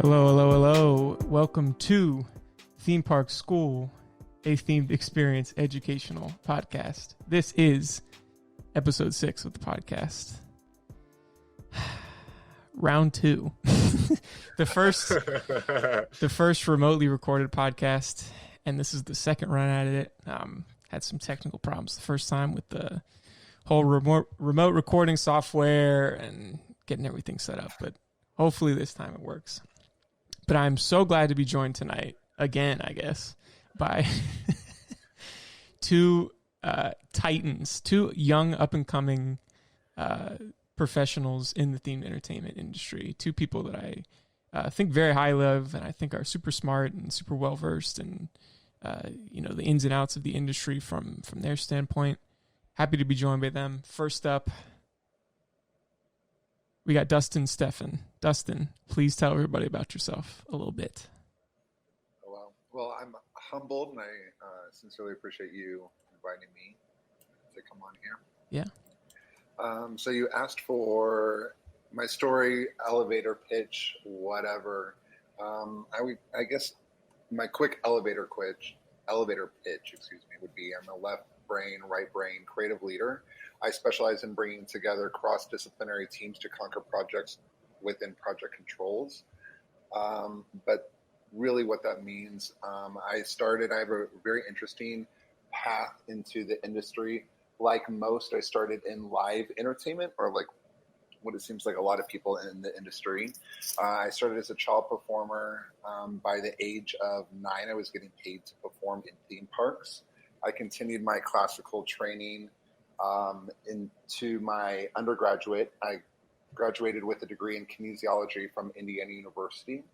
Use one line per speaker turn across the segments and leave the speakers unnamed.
Hello, hello, hello. Welcome to Theme Park School, a themed experience educational podcast. This is episode 6 of the podcast. Round 2. the first remotely recorded podcast, and this is the second run at it. Had some technical problems the first time with the whole remote recording software and getting everything set up, but hopefully this time it works. But I'm so glad to be joined tonight, again, I guess, by two titans, two young up-and-coming professionals in the themed entertainment industry, two people that I think very highly of, and I think are super smart and super well-versed in, the ins and outs of the industry from their standpoint. Happy to be joined by them. First up, we got Dustin, Stephan. Dustin, please tell everybody about yourself a little bit.
Well, I'm humbled, and I sincerely appreciate you inviting me to come on here.
Yeah.
So you asked for my story, elevator pitch, whatever. I guess my quick elevator pitch, would be I'm a left brain, right brain creative leader. I specialize in bringing together cross-disciplinary teams to conquer projects within project controls. But really what that means, I have a very interesting path into the industry. Like most, I started in live entertainment, or like what it seems like a lot of people in the industry. I started as a child performer. By the age of 9, I was getting paid to perform in theme parks. I continued my classical training into my undergraduate. I graduated with a degree in kinesiology from Indiana University.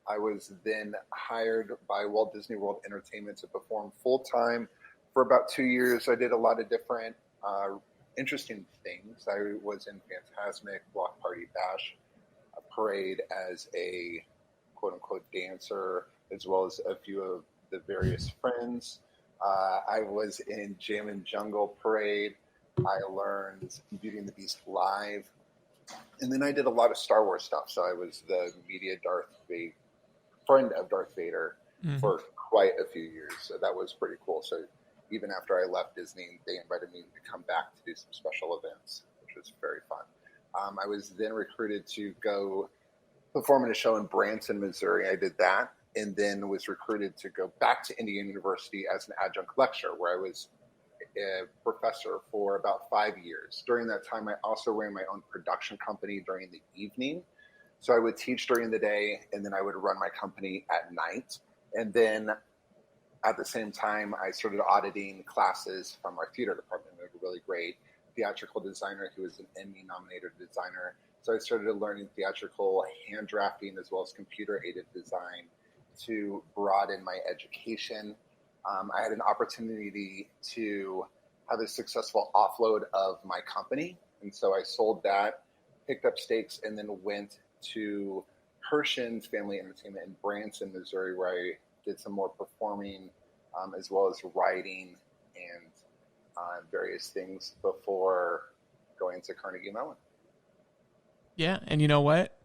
I was then hired by Walt Disney World Entertainment to perform full-time for about 2 years. I did a lot of different interesting things. I was in Fantasmic, Block Party Bash, a parade as a quote-unquote dancer, as well as a few of the various friends. I was in Jam and Jungle Parade. I learned Beauty and the Beast live. And then I did a lot of Star Wars stuff. So I was the media friend of Darth Vader for quite a few years. So that was pretty cool. So even after I left Disney, they invited me to come back to do some special events, which was very fun. I was then recruited to go perform in a show in Branson, Missouri. I did that. And then was recruited to go back to Indiana University as an adjunct lecturer, where I was a professor for about 5 years. During that time, I also ran my own production company during the evening. So I would teach during the day, and then I would run my company at night. And then at the same time, I started auditing classes from our theater department. We had a really great theatrical designer who was an Emmy-nominated designer. So I started learning theatrical hand drafting as well as computer-aided design to broaden my education. I had an opportunity to have a successful offload of my company. And so I sold that, picked up stakes, and then went to Hershen's Family Entertainment in Branson, Missouri, where I did some more performing as well as writing and various things before going to Carnegie Mellon.
Yeah, and you know what?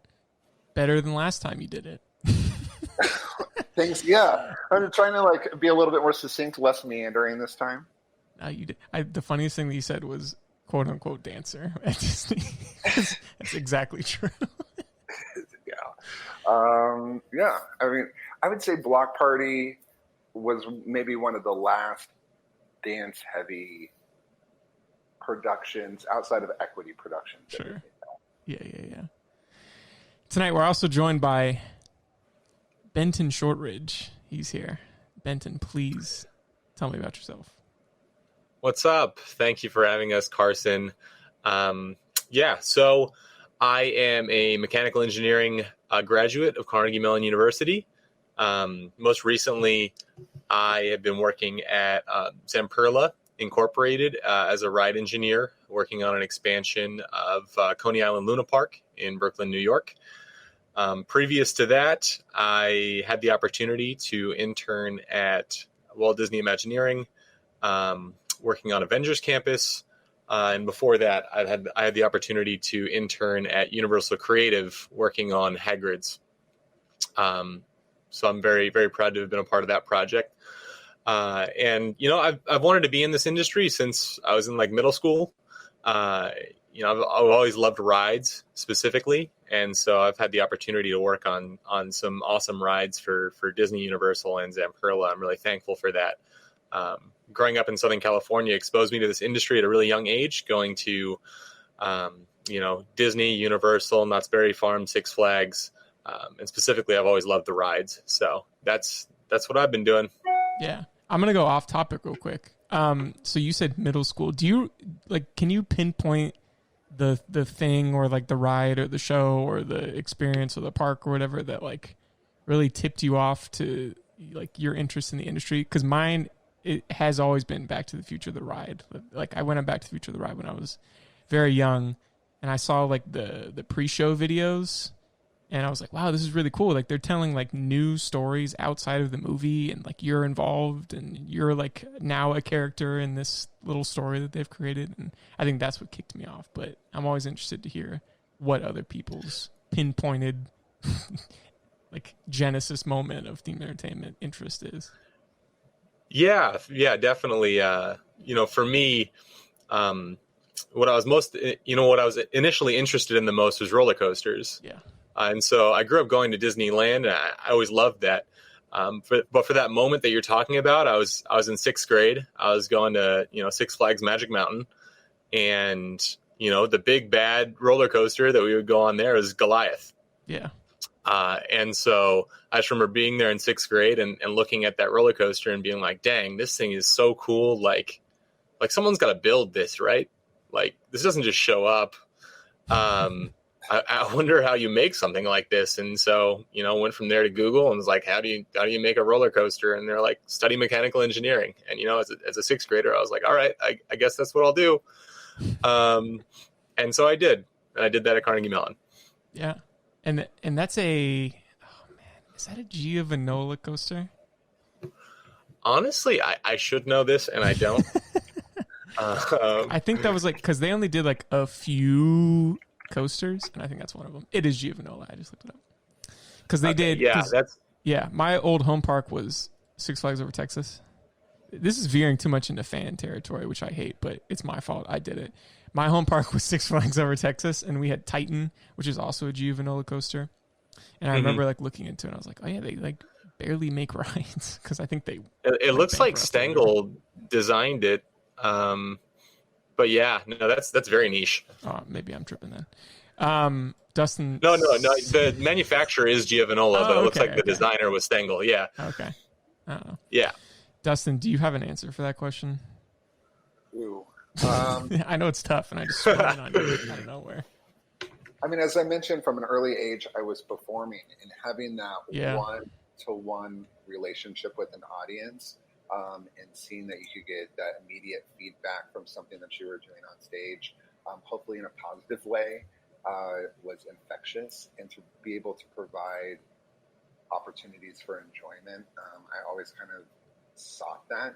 Better than last time you did it.
Things, yeah. I'm trying to be a little bit more succinct, less meandering this time.
You did. The funniest thing that you said was "quote unquote" dancer at Disney. That's exactly true.
Yeah. Yeah. I mean, I would say Block Party was maybe one of the last dance-heavy productions outside of Equity Productions.
Sure. Yeah. Tonight we're also joined by Benton Shortridge. He's here. Benton, please tell me about yourself.
What's up? Thank you for having us, Carson. So I am a mechanical engineering graduate of Carnegie Mellon University. Most recently, I have been working at Zamperla Incorporated as a ride engineer, working on an expansion of Coney Island Luna Park in Brooklyn, New York. Previous to that, I had the opportunity to intern at Walt Disney Imagineering, working on Avengers Campus. And before that, I had the opportunity to intern at Universal Creative, working on Hagrid's. So I'm very, very proud to have been a part of that project. And, I've wanted to be in this industry since I was in like middle school. I've always loved rides specifically. And so I've had the opportunity to work on some awesome rides for Disney, Universal, and Zamperla. I'm really thankful for that. Growing up in Southern California exposed me to this industry at a really young age, going to, Disney, Universal, Knott's Berry Farm, Six Flags. And specifically, I've always loved the rides. So that's what I've been doing.
Yeah. I'm going to go off topic real quick. So you said middle school. Do you can you pinpoint the thing or like the ride or the show or the experience or the park or whatever that like really tipped you off to like your interest in the industry? Cause mine, it has always been Back to the Future, the ride. Like I went on Back to the Future, the ride when I was very young, and I saw like the pre-show videos, and I was like, wow, this is really cool. Like they're telling like new stories outside of the movie, and like you're involved and you're like now a character in this little story that they've created. And I think that's what kicked me off. But I'm always interested to hear what other people's pinpointed like genesis moment of theme entertainment interest is.
Yeah, definitely. For me, what I was initially interested in the most was roller coasters.
Yeah.
And so I grew up going to Disneyland, and I always loved that. But for that moment that you're talking about, I was in sixth grade. I was going to, Six Flags Magic Mountain, and, the big bad roller coaster that we would go on there was Goliath.
Yeah.
And so I just remember being there in sixth grade and looking at that roller coaster and being like, dang, this thing is so cool. Like someone's got to build this, right? Like this doesn't just show up. I wonder how you make something like this. And so, went from there to Google and was like, how do you make a roller coaster? And they're like, study mechanical engineering. And, as a sixth grader, I was like, all right, I guess that's what I'll do. And so I did. And I did that at Carnegie Mellon.
Yeah. And that's is that a Giovanola coaster?
Honestly, I should know this, and I don't.
I think that was like, because they only did like a few coasters, and I think that's one of them. It is Giovanola. I just looked it up. Because they did. Yeah, my old home park was Six Flags Over Texas. This is veering too much into fan territory, which I hate, but it's my fault. I did it. My home park was Six Flags Over Texas, and we had Titan, which is also a Giovanola coaster. And I remember like looking into it, and I was like, oh yeah, they like barely make rides, because I think they.
It looks like Stengel designed it. But yeah, no, that's very niche.
Oh, maybe I'm tripping then. Dustin.
No. The manufacturer is Giovanola, but it looks like the designer was Stengel. Yeah.
Okay. I don't know.
Yeah.
Dustin, do you have an answer for that question?
Ooh.
I know it's tough, and I just swung in on you out of nowhere.
I mean, as I mentioned, from an early age, I was performing, and having that one-to-one relationship with an audience, and seeing that you could get that immediate feedback from something that you were doing on stage, hopefully in a positive way, was infectious. And to be able to provide opportunities for enjoyment, I always kind of sought that.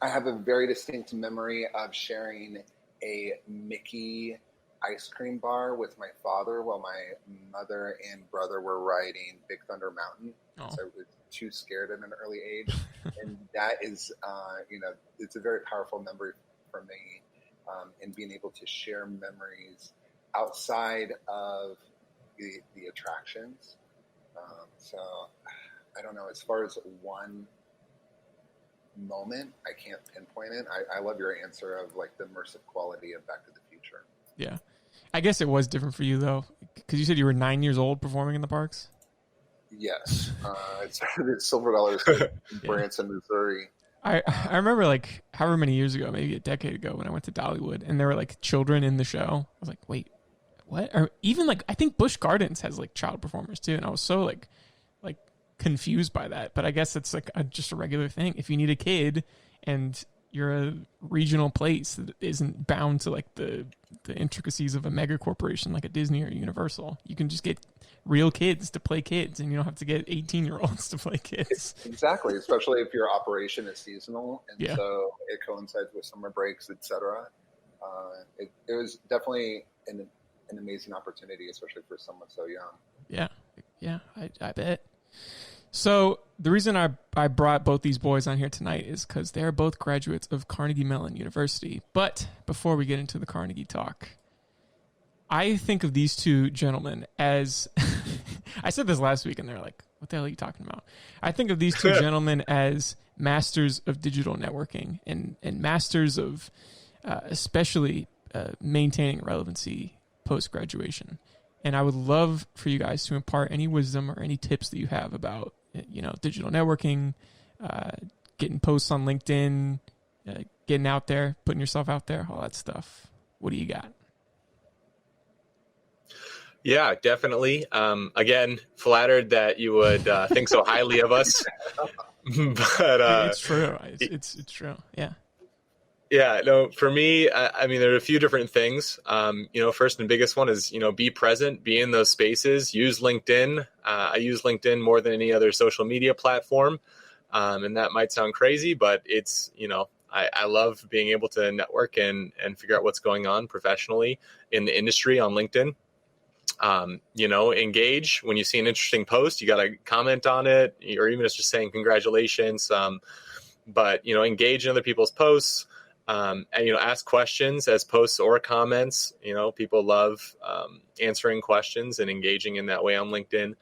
I have a very distinct memory of sharing a Mickey ice cream bar with my father while my mother and brother were riding Big Thunder Mountain.
Oh.
So I was too scared at an early age. And that is, it's a very powerful memory for me, and being able to share memories outside of the attractions. So I don't know, as far as one moment, I can't pinpoint it. I love your answer of like the immersive quality of Back to the Future.
Yeah. I guess it was different for you though, because you said you were 9 years old performing in the parks.
Yes. It started at Silver Dollar State in Branson, Missouri.
I remember like however many years ago, maybe a decade ago, when I went to Dollywood and there were like children in the show. I was like, wait, what? Or even like, I think Busch Gardens has like child performers too. And I was so like confused by that, but I guess it's like just a regular thing. If you need a kid and you're a regional place that isn't bound to like the intricacies of a mega corporation like a Disney or Universal, you can just get real kids to play kids, and you don't have to get 18-year-olds to play kids.
Exactly, especially if your operation is seasonal, and so it coincides with summer breaks, etc. It was definitely an amazing opportunity, especially for someone so young.
Yeah. Yeah. I bet. So the reason I brought both these boys on here tonight is because they're both graduates of Carnegie Mellon University. But before we get into the Carnegie talk, I think of these two gentlemen as I said this last week and they're like, what the hell are you talking about? I think of these two gentlemen as masters of digital networking and masters of especially maintaining relevancy post-graduation. And I would love for you guys to impart any wisdom or any tips that you have about, digital networking, getting posts on LinkedIn, getting out there, putting yourself out there, all that stuff. What do you got?
Yeah, definitely. Again, flattered that you would think so highly of us. But
it's true. It's true. Yeah.
Yeah, no, for me, I mean, there are a few different things. First and biggest one is, be present, be in those spaces, use LinkedIn. I use LinkedIn more than any other social media platform. And that might sound crazy, but it's, I love being able to network and figure out what's going on professionally in the industry on LinkedIn. Engage when you see an interesting post, you got to comment on it, or even just saying congratulations. But engage in other people's posts. And, ask questions as posts or comments. People love answering questions and engaging in that way on LinkedIn.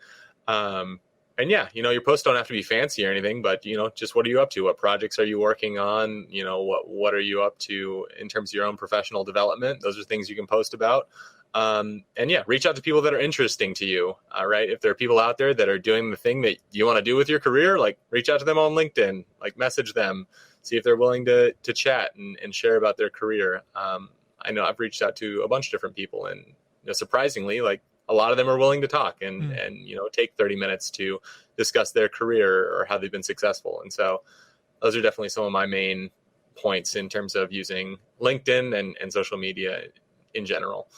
And yeah, your posts don't have to be fancy or anything, but, just what are you up to? What projects are you working on? What are you up to in terms of your own professional development? Those are things you can post about. And yeah, reach out to people that are interesting to you. Right. If there are people out there that are doing the thing that you want to do with your career, like reach out to them on LinkedIn, like message them. See if they're willing to chat and share about their career. I know I've reached out to a bunch of different people, and surprisingly, like a lot of them are willing to talk and take 30 minutes to discuss their career or how they've been successful. And so those are definitely some of my main points in terms of using LinkedIn and social media in general.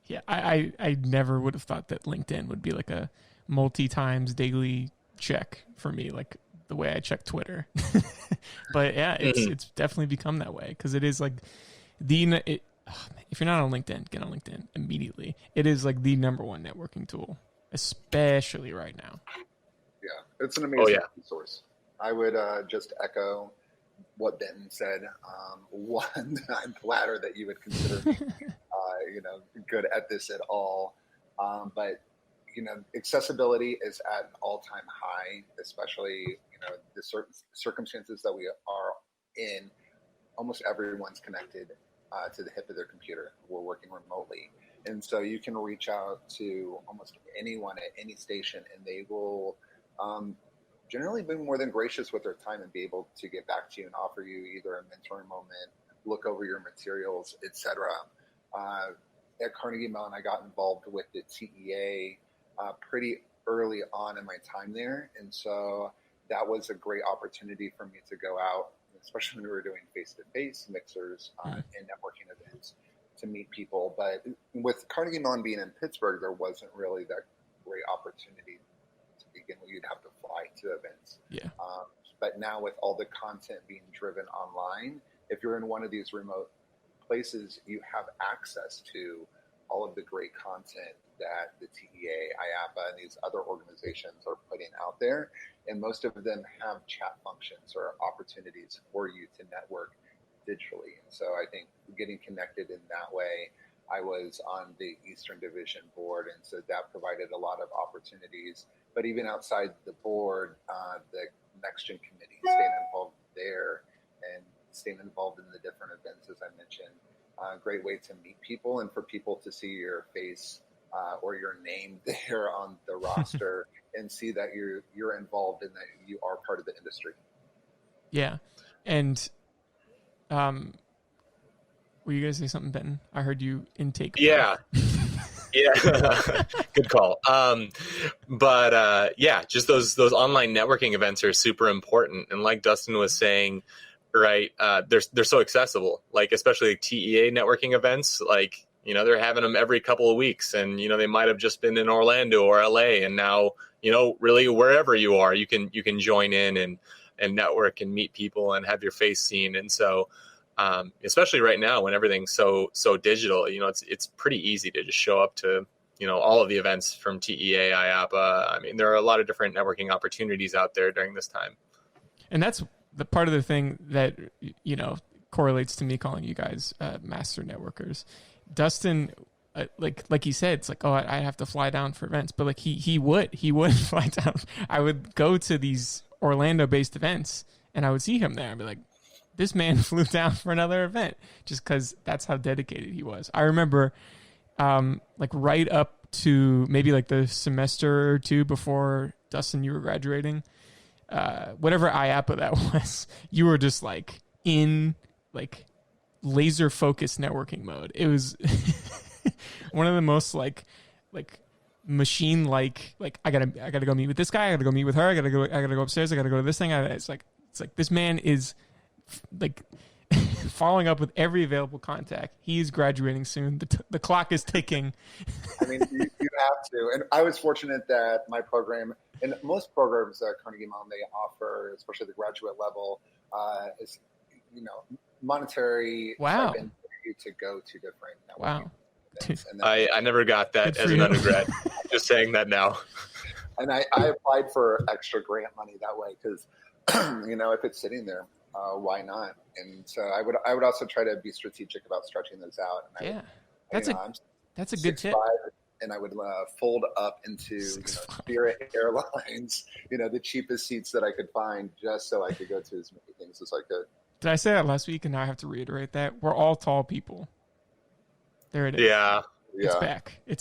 Yeah, I never would have thought that LinkedIn would be like a multi-times daily check for me, like the way I check Twitter. But yeah, it's definitely become that way because it is like if you're not on LinkedIn, get on LinkedIn immediately. It is like the number one networking tool, especially right now.
Yeah, it's an amazing resource. I would just echo what Benton said. One, I'm flattered that you would consider me, good at this at all. But accessibility is at an all-time high, especially the certain circumstances that we are in. Almost everyone's connected to the hip of their computer. We're working remotely, and so you can reach out to almost anyone at any station, and they will generally be more than gracious with their time and be able to get back to you and offer you either a mentoring moment, look over your materials, etc. At Carnegie Mellon, I got involved with the TEA pretty early on in my time there. And so that was a great opportunity for me to go out, especially when we were doing face-to-face mixers and networking events to meet people. But with Carnegie Mellon being in Pittsburgh, there wasn't really that great opportunity to begin with. You'd have to fly to events.
Yeah.
But now with all the content being driven online, if you're in one of these remote places, you have access to all of the great content that the TEA, IAPA, and these other organizations are putting out there. And most of them have chat functions or opportunities for you to network digitally. And so I think getting connected in that way, I was on the Eastern Division board, and so that provided a lot of opportunities. But even outside the board, the Next Gen Committee, staying involved there and staying involved in the different events, as I mentioned, great way to meet people and for people to see your face or your name there on the roster and see that you're involved and that you are part of the industry.
Yeah. And were you going to say something, Benton? I heard you intake.
Yeah. Yeah. Good call. But just those online networking events are super important. And like Dustin was saying, right, they're so accessible, like especially like TEA networking events, like, they're having them every couple of weeks, and, they might have just been in Orlando or LA, and now, really wherever you are, you can join in and network and meet people and have your face seen. And so, especially right now when everything's so digital, it's pretty easy to just show up to all of the events from TEA, IAPA. I mean, there are a lot of different networking opportunities out there during this time.
And that's the part of the thing that, correlates to me calling you guys master networkers. Dustin, like he said, it's like, oh, I have to fly down for events, but like he would fly down. I would go to these Orlando-based events, and I would see him there. I'd be like, this man flew down for another event, just because that's how dedicated he was. I remember, like right up to maybe like the semester or two before Dustin, you were graduating, whatever IAPA that was, you were just like in like laser focused networking mode. It was one of the most like machine like I gotta go meet with this guy, I gotta go meet with her, I gotta go upstairs, I gotta go to this thing. It's like this man is like following up with every available contact. He is graduating soon. The clock is ticking.
I mean, you have to. And I was fortunate that my program, and most programs at Carnegie Mellon, they offer, especially the graduate level, is monetary stipend for you to go to different networking.
Wow.
I never got that as an undergrad. Just saying that now.
And I applied for extra grant money that way because, if it's sitting there, why not? And so I would also try to be strategic about stretching those out. And
that's a good tip.
And I would fold up into Spirit Airlines, the cheapest seats that I could find, just so I could go to as many things as I could. Did
I say that last week? And now I have to reiterate that we're all tall people. There it is.
Yeah.
It's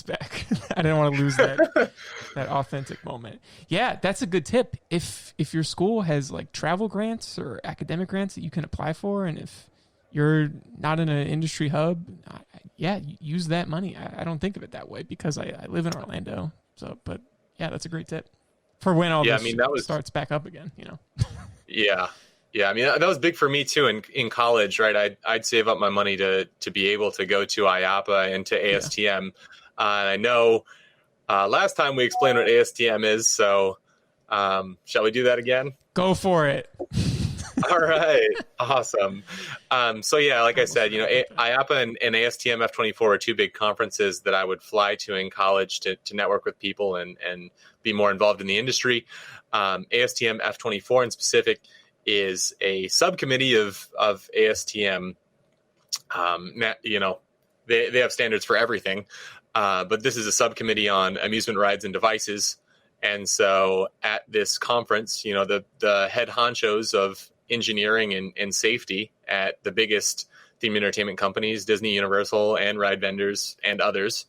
back. I didn't want to lose that authentic moment. Yeah, that's a good tip. If your school has like travel grants or academic grants that you can apply for, and if you're not in an industry hub, use that money. I don't think of it that way because I live in Orlando. So, but yeah, that's a great tip for when all this starts back up again.
Yeah. Yeah, I mean, that was big for me, too, in college, right? I'd save up my money to be able to go to IAPA and to ASTM. I know last time we explained what ASTM is, so shall we do that again?
Go for it.
All right. Awesome. So, yeah, like I said, IAPA and ASTM F24 are two big conferences that I would fly to in college to network with people and be more involved in the industry. ASTM F24 in specific is a subcommittee of ASTM. They have standards for everything, but this is a subcommittee on amusement rides and devices. And so at this conference, the head honchos of engineering and safety at the biggest themed entertainment companies, Disney, Universal, and ride vendors and others,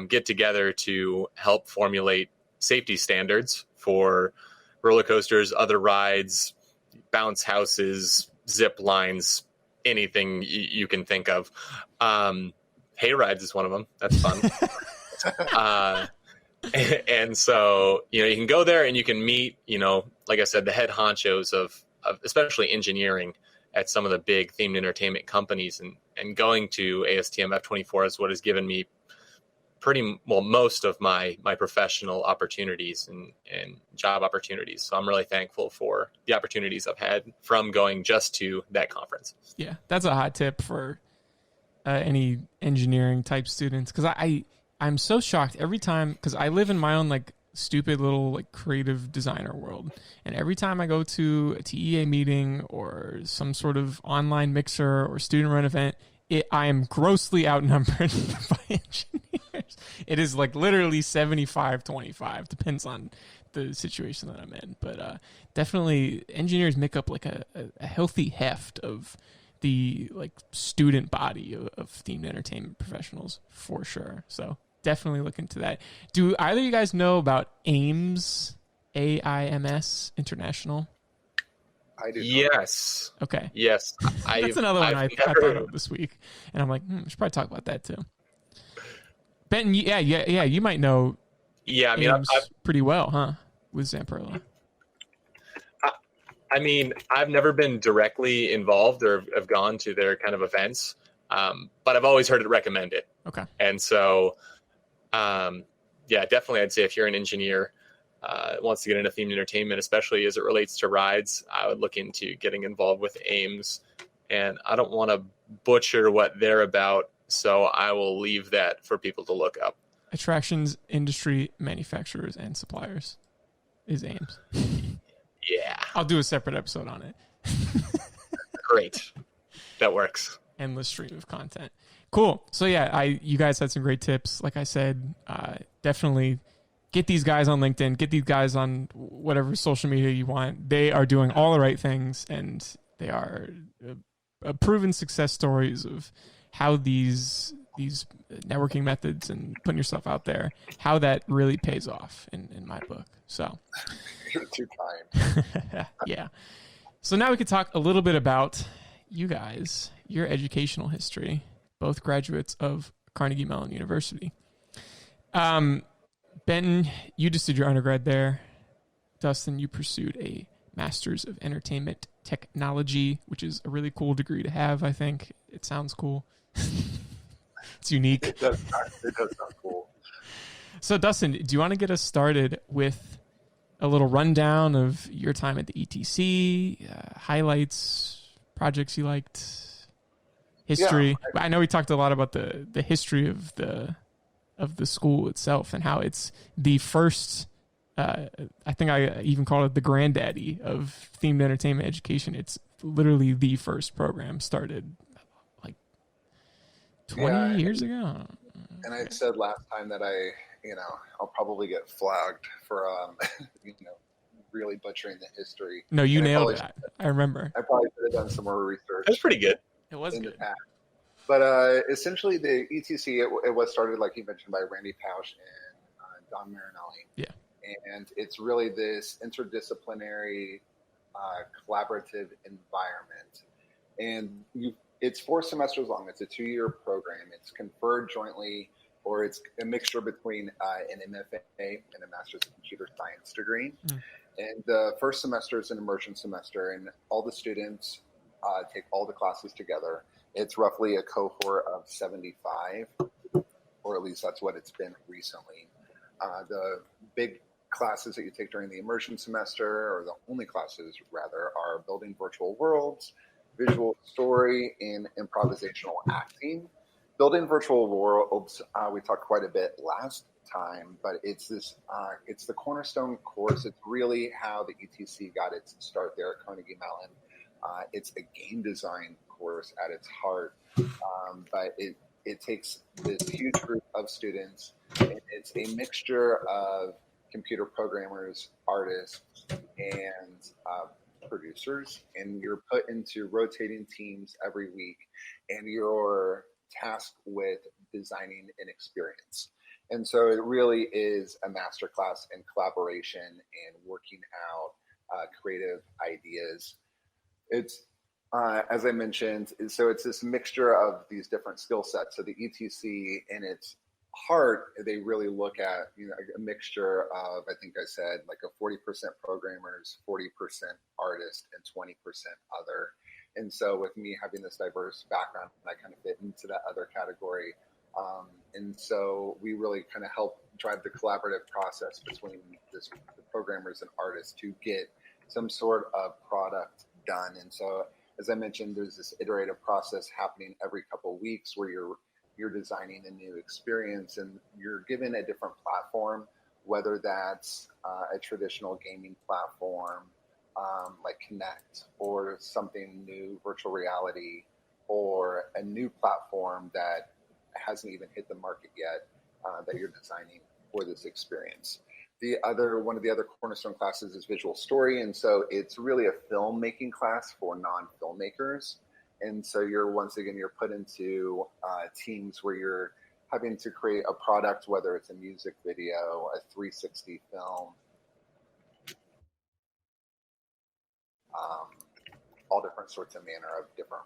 get together to help formulate safety standards for roller coasters, other rides, bounce houses, zip lines, anything you can think of. Hay rides is one of them. That's fun. And so, you can go there and you can meet, like I said, the head honchos of especially engineering at some of the big themed entertainment companies. And going to ASTM F24 is what has given me most of my professional opportunities and job opportunities. So I'm really thankful for the opportunities I've had from going just to that conference.
Yeah, that's a hot tip for any engineering type students. Because I'm so shocked every time, because I live in my own like stupid little like creative designer world. And every time I go to a TEA meeting or some sort of online mixer or student run event, I am grossly outnumbered by engineers. It is like literally 75-25, depends on the situation that I'm in. But definitely engineers make up like a healthy heft of the like student body of themed entertainment professionals for sure. So definitely look into that. Do either of you guys know about AIMS, AIMS International?
I do.
Yes.
Okay.
Yes.
That's another one I thought of this week. And I'm like, I should probably talk about that too. Benton, yeah, you might know.
Yeah, I mean,
I've pretty well, huh? With Zamperla.
I mean, I've never been directly involved or have gone to their kind of events, but I've always heard it recommended.
Okay.
And so, definitely, I'd say if you're an engineer wants to get into themed entertainment, especially as it relates to rides, I would look into getting involved with AIMS. And I don't want to butcher what they're about, so I will leave that for people to look up.
Attractions Industry Manufacturers and Suppliers is AIMS.
Yeah.
I'll do a separate episode on it.
Great. That works.
Endless stream of content. Cool. So yeah, you guys had some great tips. Like I said, definitely get these guys on LinkedIn, get these guys on whatever social media you want. They are doing all the right things, and they are proven success stories of how these networking methods and putting yourself out there, how that really pays off in my book. So
You're too kind.
yeah. So now we could talk a little bit about you guys, your educational history, both graduates of Carnegie Mellon University. Benton, you just did your undergrad there. Dustin, you pursued a Master's of Entertainment Technology, which is a really cool degree to have, I think. It sounds cool. It's unique.
It does sound cool.
So, Dustin, do you want to get us started with a little rundown of your time at the ETC, highlights, projects you liked, history? Yeah, I know we talked a lot about the history of the school itself and how it's the first, I think I even called it the granddaddy of themed entertainment education. It's literally the first program started like 20 years ago.
And I said last time that I'll probably get flagged for, really butchering the history.
No, you nailed it. I remember.
I probably could have done some more research.
That's pretty good.
It was good.
But essentially, the ETC, it was started, like you mentioned, by Randy Pausch and Don Marinelli.
Yeah.
And it's really this interdisciplinary, collaborative environment. And it's 4 semesters long. It's a 2-year program. It's conferred jointly, or it's a mixture between an MFA and a Master's of Computer Science degree. Mm. And the first semester is an immersion semester, and all the students take all the classes together. It's roughly a cohort of 75, or at least that's what it's been recently. The big classes that you take during the immersion semester, or the only classes rather, are building virtual worlds, visual story, and improvisational acting. Building virtual worlds, we talked quite a bit last time, but it's the cornerstone course. It's really how the ETC got its start there at Carnegie Mellon. It's a game design course at its heart, but it takes this huge group of students, and it's a mixture of computer programmers, artists, and producers, and you're put into rotating teams every week, and you're tasked with designing an experience. And so it really is a masterclass in collaboration and working out creative ideas. It's, as I mentioned, so it's this mixture of these different skill sets. So the ETC, in its heart, they really look at a mixture of, I think I said, like a 40% programmers, 40% artists, and 20% other. And so with me having this diverse background, I kind of fit into that other category. And so we really kind of help drive the collaborative process between the programmers and artists to get some sort of product done. And so, as I mentioned, there's this iterative process happening every couple of weeks where you're designing a new experience, and you're given a different platform, whether that's a traditional gaming platform like Connect, or something new, virtual reality, or a new platform that hasn't even hit the market yet that you're designing for this experience. One of the other cornerstone classes is visual story, and so it's really a filmmaking class for non-filmmakers. And so you're put into teams where you're having to create a product, whether it's a music video, a 360 film, all different sorts of manner of different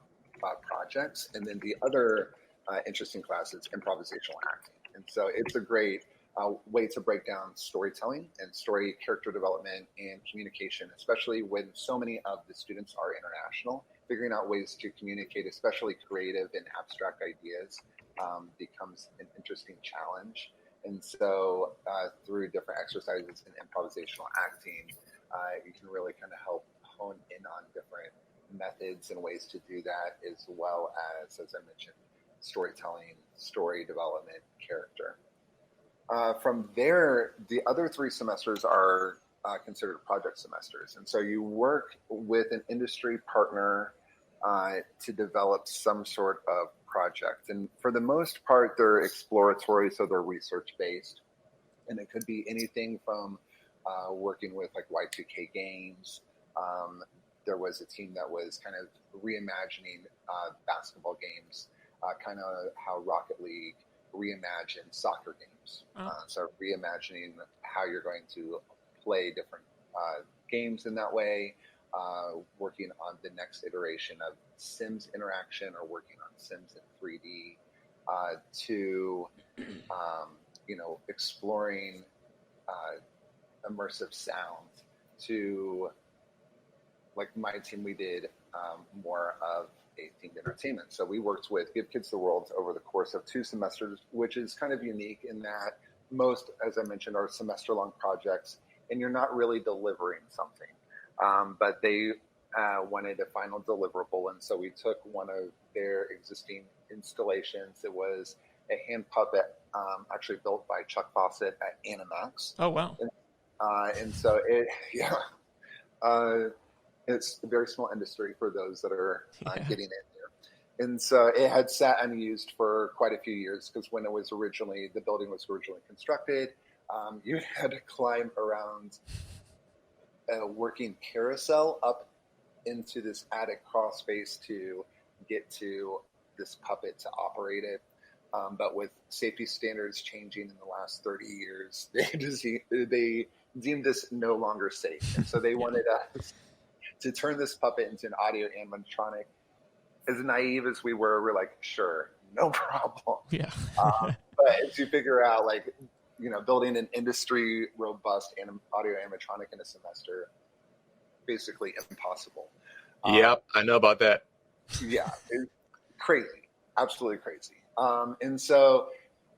projects. And then the other interesting class is improvisational acting. And so it's a great way to break down storytelling and story character development and communication, especially when so many of the students are international. Figuring out ways to communicate, especially creative and abstract ideas, becomes an interesting challenge. And so through different exercises in improvisational acting, you can really kind of help hone in on different methods and ways to do that, as well as I mentioned, storytelling, story development, character. From there, the other 3 semesters are considered project semesters. And so you work with an industry partner to develop some sort of project. And for the most part, they're exploratory, so they're research-based. And it could be anything from working with like Y2K games. There was a team that was kind of reimagining basketball games, kind of how Rocket League reimagined soccer games. So reimagining how you're going to play different games in that way, working on the next iteration of Sims interaction or working on Sims in 3D, to exploring immersive sound, to like my team, we did more of a themed entertainment. So we worked with Give Kids the World over the course of 2 semesters, which is kind of unique in that most, as I mentioned, are semester-long projects, and you're not really delivering something. But they wanted a final deliverable, and so we took one of their existing installations. It was a hand puppet, actually built by Chuck Fawcett at Animax.
Oh, wow.
And so it's a very small industry for those that are getting in there. And so it had sat unused for quite a few years, because when the building was originally constructed, you had to climb around a working carousel up into this attic crawl space to get to this puppet to operate it. But with safety standards changing in the last 30 years, they deemed this no longer safe. And so they wanted us to turn this puppet into an audio animatronic. As naive as we were, we're like, sure, no problem.
Yeah.
But as you figure out, like, building an industry robust audio animatronic in a semester, basically impossible.
Yep, I know about that.
Yeah, it's crazy, absolutely crazy. And so,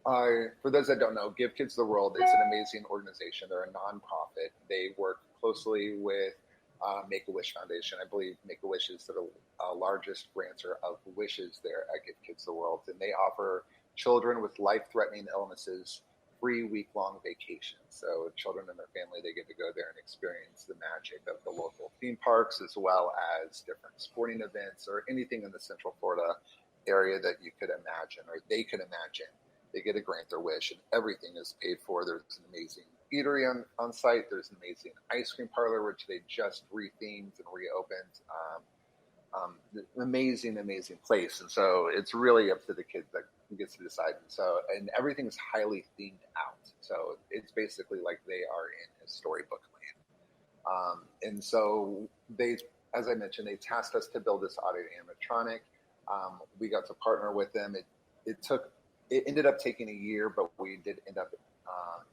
for those that don't know, Give Kids the World, it's an amazing organization. They're a nonprofit. They work closely with Make-A-Wish Foundation. I believe Make-A-Wish is the largest grantor of wishes there at Give Kids the World. And they offer children with life-threatening illnesses free week-long vacations. So children and their family, they get to go there and experience the magic of the local theme parks, as well as different sporting events or anything in the Central Florida area that you could imagine or they could imagine. They get to grant their wish, and everything is paid for. There's an amazing eatery on site. There's an amazing ice cream parlor, which they just rethemed and reopened. Amazing place. And so it's really up to the kid that gets to decide. And everything is highly themed out. So it's basically like they are in a storybook land. And so they, as I mentioned, they tasked us to build this audio animatronic. We got to partner with them. It ended up taking a year, but we did end up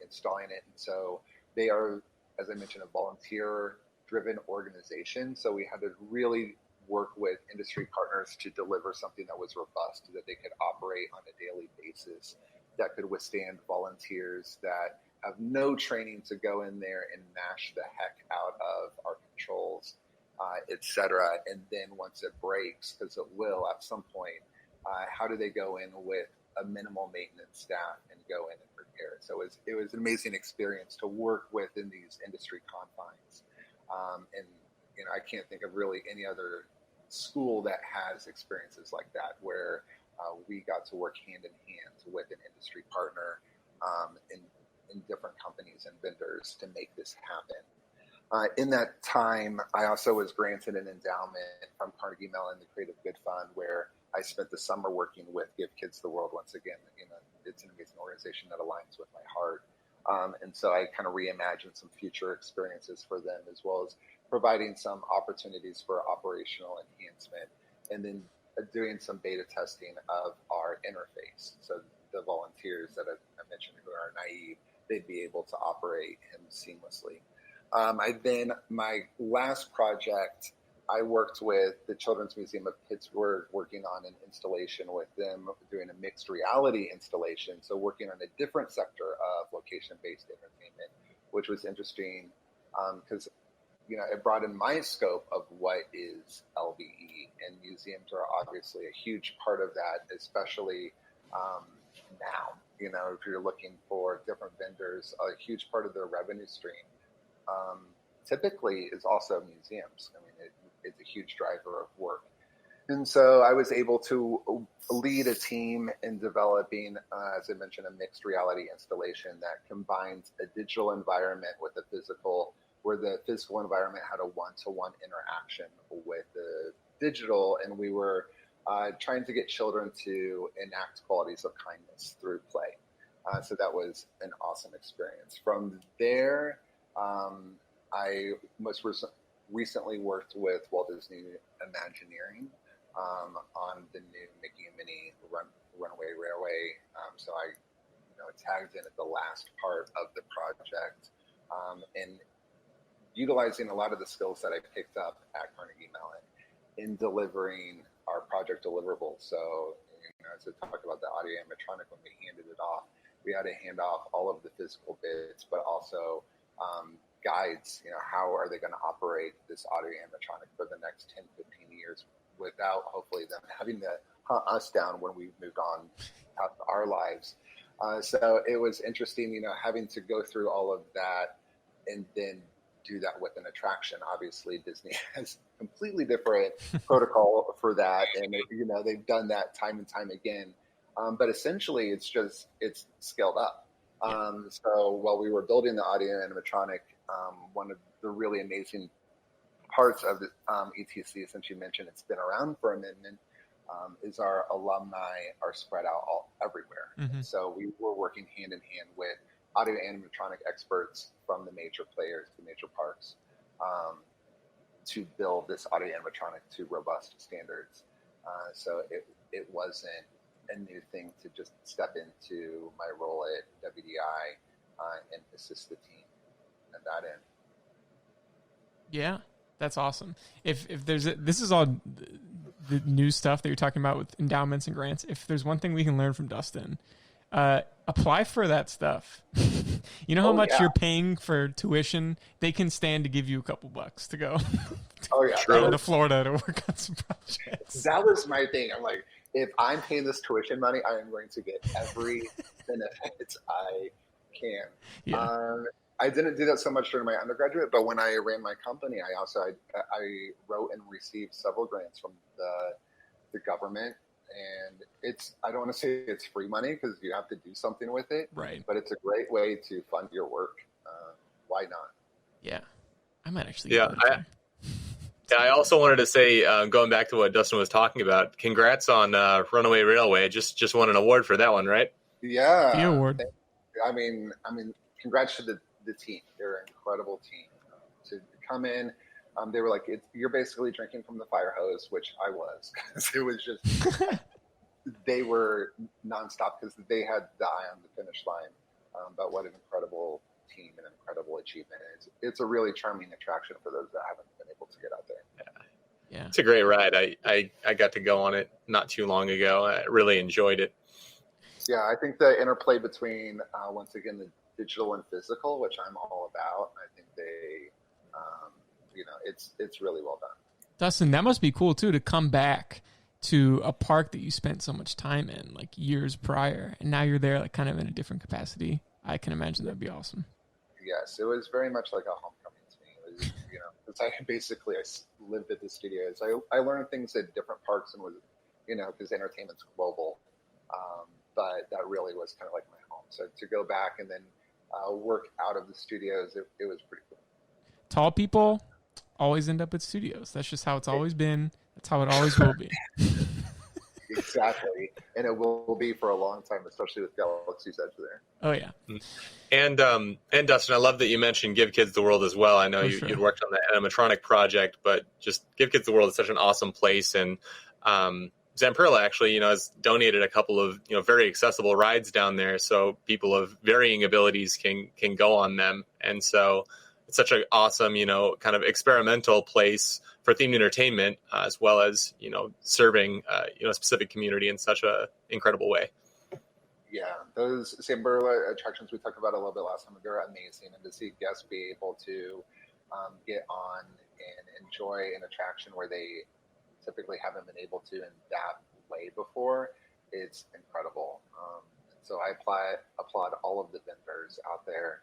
installing it. And so they are, as I mentioned, a volunteer-driven organization. So we had to really work with industry partners to deliver something that was robust, that they could operate on a daily basis, that could withstand volunteers that have no training to go in there and mash the heck out of our controls, et cetera. And then once it breaks, because it will at some point, how do they go in with a minimal maintenance staff and go in and repair it? So it was an amazing experience to work within these industry confines. And I can't think of really any other school that has experiences like that, where we got to work hand in hand with an industry partner in different companies and vendors to make this happen. In that time, I also was granted an endowment from Carnegie Mellon, the Creative Good Fund, where I spent the summer working with Give Kids the World. Once again, it's an amazing organization that aligns with my heart. And so I kind of reimagined some future experiences for them, as well as providing some opportunities for operational enhancement, and then doing some beta testing of our interface. So the volunteers that I mentioned who are naive, they'd be able to operate him seamlessly. My last project, I worked with the Children's Museum of Pittsburgh, working on an installation with them, doing a mixed reality installation. So working on a different sector of location-based entertainment, which was interesting because it broadened my scope of what is LBE, and museums are obviously a huge part of that, especially now. if you're looking for different vendors, a huge part of their revenue stream typically is also museums. I mean, it's a huge driver of work. And so I was able to lead a team in developing, as I mentioned, a mixed reality installation that combines a digital environment with a physical, where the physical environment had a one-to-one interaction with the digital. And we were trying to get children to enact qualities of kindness through play. So that was an awesome experience. From there, I most recently worked with Walt Disney Imagineering on the new Mickey and Minnie Runaway Railway. So I tagged in at the last part of the project and utilizing a lot of the skills that I picked up at Carnegie Mellon in delivering our project deliverables. So as I talked about the audio animatronic, when we handed it off, we had to hand off all of the physical bits, but also guides, how are they going to operate this audio animatronic for the next 10, 15 years without hopefully them having to hunt us down when we moved on out our lives. So it was interesting, having to go through all of that and then do that with an attraction. Obviously, Disney has completely different protocol for that. And, they've done that time and time again. But essentially, it's scaled up. So while we were building the audio animatronic, one of the really amazing parts of the ETC, since you mentioned it's been around for a minute, is our alumni are spread out everywhere. Mm-hmm. So we were working hand in hand with audio animatronic experts from the major players, the major parks, to build this audio animatronic to robust standards. So it wasn't a new thing to just step into my role at WDI and assist the team at that end.
Yeah, that's awesome. If there's this is all the new stuff that you're talking about with endowments and grants. If there's one thing we can learn from Dustin, apply for that stuff. You know how much you're paying for tuition? They can stand to give you a couple bucks to go go to Florida to work on some projects.
That was my thing. I'm like, if I'm paying this tuition money, I am going to get every benefit I can. Yeah. I didn't do that so much during my undergraduate, but when I ran my company, I wrote and received several grants from the government. And I don't want to say it's free money because you have to do something with it.
Right.
But it's a great way to fund your work. Why not?
Yeah. I might actually. Yeah.
I also wanted to say, going back to what Dustin was talking about, congrats on Runaway Railway. Just won an award for that one, right?
Yeah.
The award.
I mean, congrats to the team. They're an incredible team. To come in, they were like, you're basically drinking from the fire hose, which I was. It was just, they were nonstop because they had the eye on the finish line. But what an incredible team and an incredible achievement. It's a really charming attraction for those that haven't been able to get out there.
Yeah. It's a great ride. I got to go on it not too long ago. I really enjoyed it.
Yeah, I think the interplay between, once again, the digital and physical, which I'm all about, I think they, it's really well done.
Dustin, that must be cool, too, to come back to a park that you spent so much time in, like years prior, and now you're there like kind of in a different capacity. I can imagine that'd be awesome.
Yes, it was very much like a homecoming to me. It was, I lived at the studios. I learned things at different parks and was, because entertainment's global. But that really was kind of like my home. So to go back and then work out of the studios, it was pretty cool.
Tall people always end up at studios. That's just how it's always been. That's how it always will be.
Exactly. And it will be for a long time, especially with Galaxy's Edge there.
Oh, yeah.
And Dustin, I love that you mentioned Give Kids the World as well. I know you'd worked on the animatronic project, but just Give Kids the World is such an awesome place. And Zamperla actually, has donated a couple of, very accessible rides down there. So people of varying abilities can go on them. And so it's such an awesome, kind of experimental place for themed entertainment, as well as, serving, a specific community in such a incredible way.
Yeah, those Zamperla attractions we talked about a little bit last time, they're amazing. And to see guests be able to get on and enjoy an attraction where they typically haven't been able to in that way before, it's incredible. So I applaud all of the vendors out there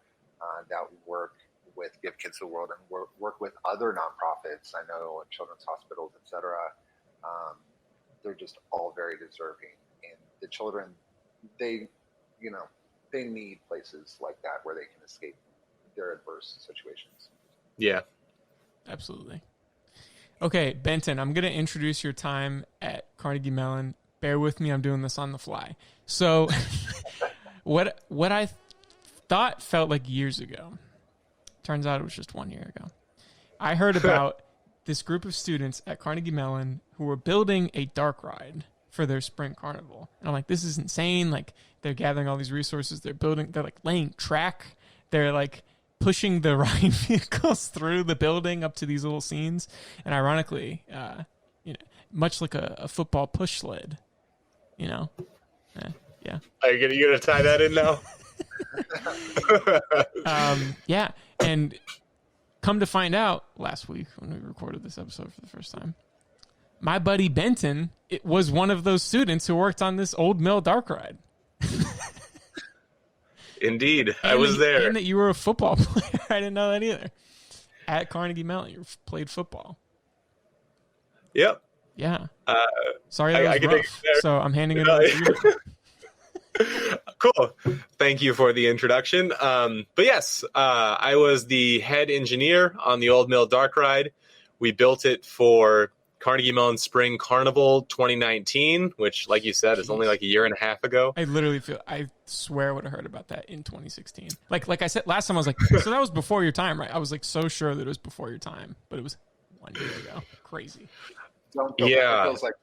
that work with Give Kids the World and work with other nonprofits. I know children's hospitals, etc. They're just all very deserving, and the children, they need places like that where they can escape their adverse situations.
Yeah,
absolutely. Okay, Benton, I'm going to introduce your time at Carnegie Mellon. Bear with me, I'm doing this on the fly. So what I thought felt like years ago, turns out it was just 1 year ago. I heard about this group of students at Carnegie Mellon who were building a dark ride for their spring carnival. And I'm like, this is insane. Like, they're gathering all these resources. They're like laying track. They're like pushing the ride vehicles through the building up to these little scenes. And ironically, much like a football push sled, yeah.
Are you gonna tie that in now?
Yeah. And come to find out, last week when we recorded this episode for the first time, my buddy Benton, it was one of those students who worked on this old mill dark ride.
Indeed, I was there.
And that you were a football player. I didn't know that either. At Carnegie Mellon, you played football.
Yep.
Yeah. Sorry that was rough. So I'm handing it over to you.
Cool. Thank you for the introduction. But yes, I was the head engineer on the Old Mill Dark Ride. We built it for Carnegie Mellon Spring Carnival 2019, which, like you said, is only like a year and a half ago.
I swear I would have heard about that in 2016. Like I said last time, I was like, so that was before your time, right? I was like so sure that it was before your time, but it was 1 year ago. Crazy.
Yeah. It feels like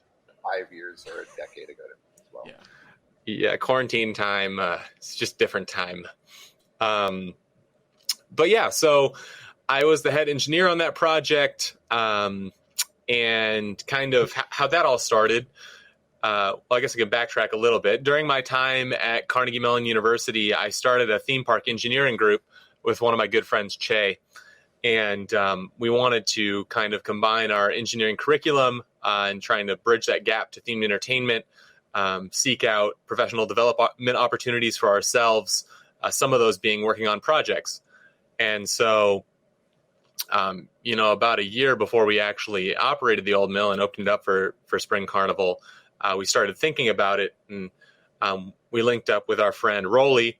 5 years or a decade ago as well.
Yeah.
Yeah, quarantine time, it's just different time. But yeah, so I was the head engineer on that project, and kind of how that all started. Well, I guess I can backtrack a little bit. During my time at Carnegie Mellon University, I started a theme park engineering group with one of my good friends, Che. And we wanted to kind of combine our engineering curriculum and trying to bridge that gap to themed entertainment, seek out professional development opportunities for ourselves, some of those being working on projects. And so, about a year before we actually operated the old mill and opened it up for Spring Carnival, we started thinking about it, and we linked up with our friend Rolly,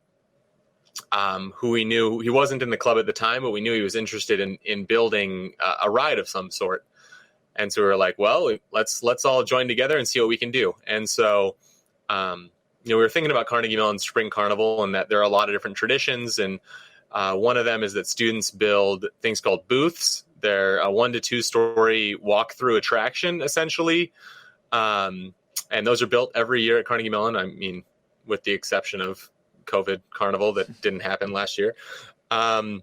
who we knew he wasn't in the club at the time, but we knew he was interested in building a ride of some sort. And so we were like, well, let's all join together and see what we can do. And so, we were thinking about Carnegie Mellon Spring Carnival and that there are a lot of different traditions. And one of them is that students build things called booths. They're a 1 to 2 story walk-through attraction, essentially. And those are built every year at Carnegie Mellon. I mean, with the exception of COVID Carnival that didn't happen last year. So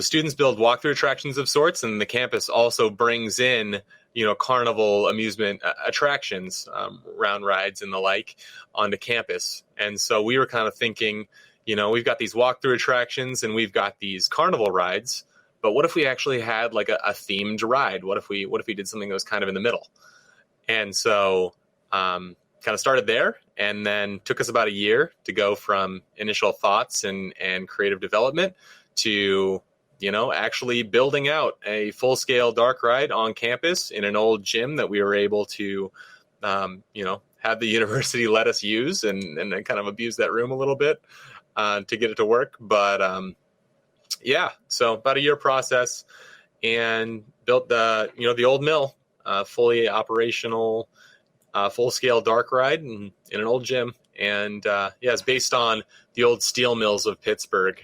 students build walkthrough attractions of sorts, and the campus also brings in, carnival amusement attractions, round rides and the like onto campus. And so we were kind of thinking, we've got these walkthrough attractions and we've got these carnival rides, but what if we actually had like a themed ride? What if we did something that was kind of in the middle? And so, kind of started there, and then took us about a year to go from initial thoughts and creative development to, actually building out a full-scale dark ride on campus in an old gym that we were able to, have the university let us use and kind of abuse that room a little bit to get it to work. But so about a year process, and built the old mill, fully operational, full-scale dark ride in an old gym. And it's based on the old steel mills of Pittsburgh,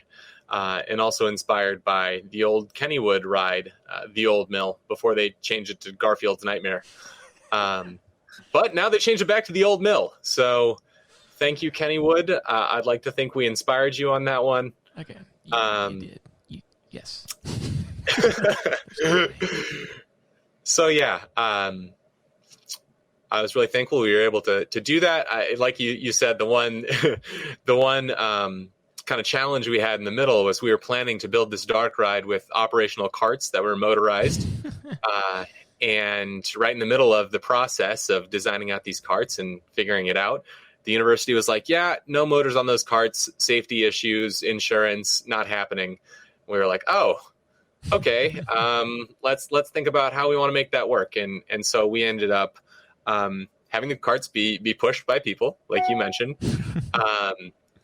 and also inspired by the old Kennywood ride, the old mill, before they changed it to Garfield's Nightmare. But now they changed it back to the old mill. So thank you, Kennywood. I'd like to think we inspired you on that one.
Okay. You did. Yes.
So I was really thankful we were able to do that. Like you said, the one kind of challenge we had in the middle was we were planning to build this dark ride with operational carts that were motorized. And right in the middle of the process of designing out these carts and figuring it out, the university was like, yeah, no motors on those carts, safety issues, insurance, not happening. We were like, oh, okay. Let's think about how we want to make that work. And so we ended up having the carts be pushed by people, like you mentioned.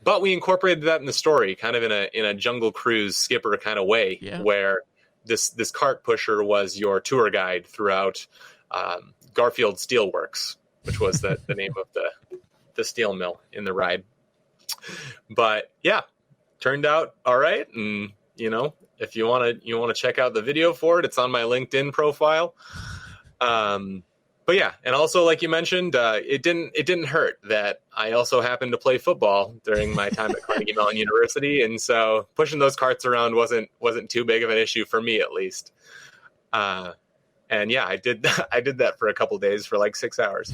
But we incorporated that in the story, kind of in a Jungle Cruise skipper kind of way, where this cart pusher was your tour guide throughout Garfield Steelworks, which was the name of the steel mill in the ride. But yeah, turned out all right. And if you want to check out the video for it, it's on my LinkedIn profile. But yeah, and also like you mentioned, it didn't hurt that I also happened to play football during my time at Carnegie Mellon University, and so pushing those carts around wasn't too big of an issue for me, at least. And yeah, I did that for a couple days for like 6 hours.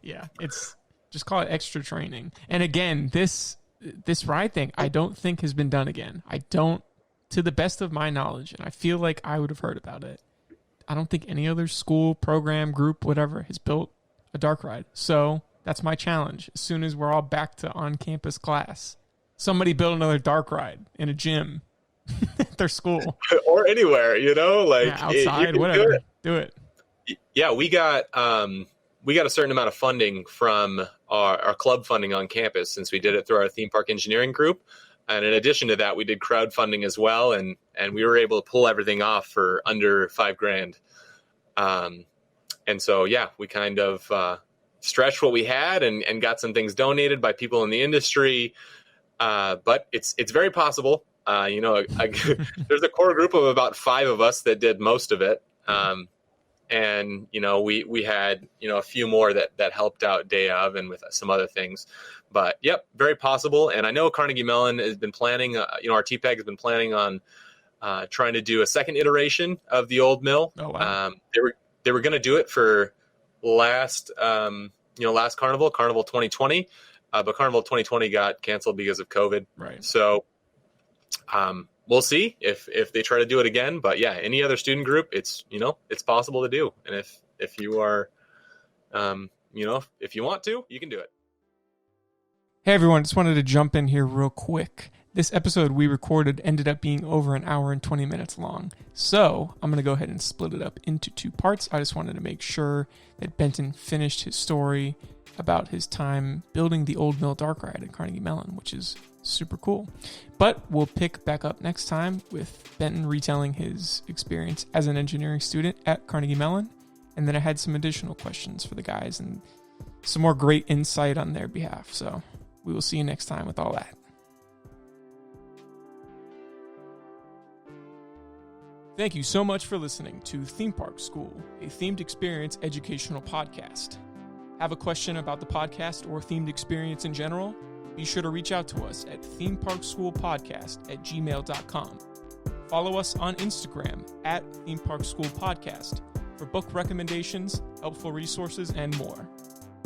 Yeah, it's just call it extra training. And again, this ride thing, I don't think has been done again. I don't, to the best of my knowledge, and I feel like I would have heard about it. I don't think any other school, program, group, whatever, has built a dark ride. So that's my challenge. As soon as we're all back to on-campus class, somebody build another dark ride in a gym at their school.
Or anywhere,
outside, whatever. Do it.
Yeah, we got a certain amount of funding from our club funding on campus, since we did it through our theme park engineering group. And in addition to that, we did crowdfunding as well, and we were able to pull everything off for under $5,000. And so, yeah, we kind of stretched what we had and got some things donated by people in the industry. But it's very possible. There's a core group of about 5 of us that did most of it. And we had a few more that helped out day of and with some other things. But yep, very possible. And I know Carnegie Mellon has been planning, our TPAG has been planning on trying to do a second iteration of the old mill.
Oh, wow.
They were going to do it for last Carnival 2020, but Carnival 2020 got canceled because of COVID.
Right.
So we'll see if they try to do it again. But yeah, any other student group, it's possible to do. And if you are, if you want to, you can do it.
Hey everyone, just wanted to jump in here real quick. This episode we recorded ended up being over an hour and 20 minutes long. So I'm going to go ahead and split it up into 2 parts. I just wanted to make sure that Benton finished his story about his time building the old mill dark ride at Carnegie Mellon, which is super cool. But we'll pick back up next time with Benton retelling his experience as an engineering student at Carnegie Mellon. And then I had some additional questions for the guys and some more great insight on their behalf. So we will see you next time with all that. Thank you so much for listening to Theme Park School, a themed experience educational podcast. Have a question about the podcast or themed experience in general? Be sure to reach out to us at themeparkschoolpodcast@gmail.com. Follow us on Instagram at Theme Park School Podcast for book recommendations, helpful resources, and more.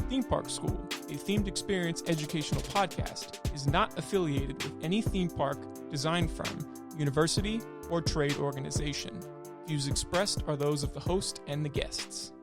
Theme Park School, a themed experience educational podcast, is not affiliated with any theme park, design firm, university, or trade organization. Views expressed are those of the host and the guests.